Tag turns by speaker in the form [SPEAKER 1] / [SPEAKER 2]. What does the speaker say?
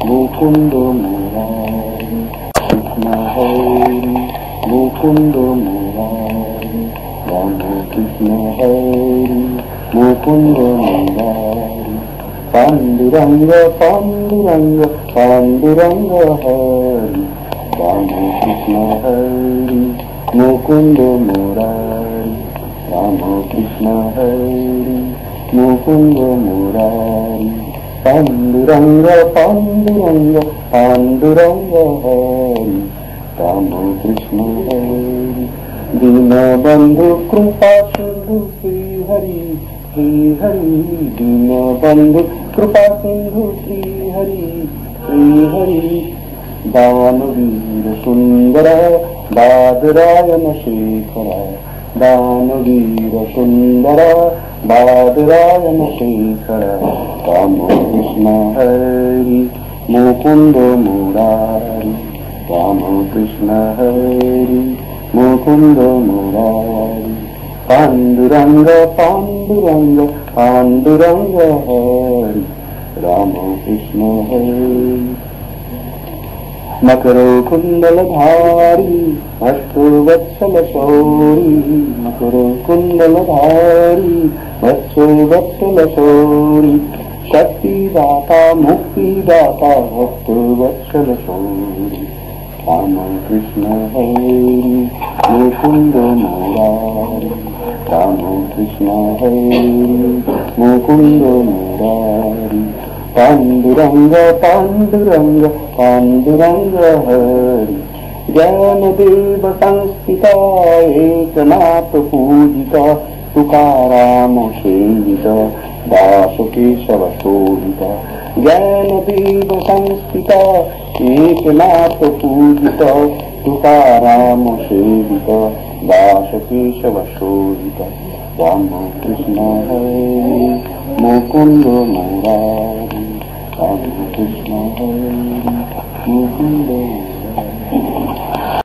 [SPEAKER 1] मुकुंद मुरारी कृष्ण हरि मुकुंद मुरारी राम कृष्ण हरि मुकुंद मुरारी पांडुरंग पांडुरंग पांडुरंग हरि राम कृष्ण हरि मुकुंद मुरारी राम कृष्ण हरि मुकुंद मुरारी पांडुरंग पांडुरंग पांडुरंग हरि राम कृष्ण हरि दीनबंधु कृपा सिंधु श्री हरि दीनबंधु कृपा सिंधु श्री हरि दानवीर सुंदर बादरायण शेखर दानवीर सुंदर बादरायण शेखर राम कृष्ण हरि मुकुंद मुरारी राम कृष्ण हरि मुकुंद मुरारी पांडुरंग पांडुरंग पांडुरंग हरि राम कृष्ण हरि मकरो कुंडलधारी भक्तो वत्सल शौरी मकरो कुंडलधारी भक्तो वत्सल शौरी शक्तिदाता मुक्तिदाता भक्तो वत्सल शौरी राम कृष्ण हरि मुकुंद मुरारी राम कृष्ण हरि मुकुंद मुरारी पांडुरंग पांडुरंग पांडुरंग हरि ज्ञानदेव संस्थिता एकनाथ पूजिता तुकाराम सेविता दास केशव शोभिता ज्ञानदेव संस्थिता एकनाथ पूजिता तुकाराम सेविता दास केशव शोभिता राम कृष्ण हरि मुकुंद मुरारी राम कृष्ण हरि मुकुंद मुरारी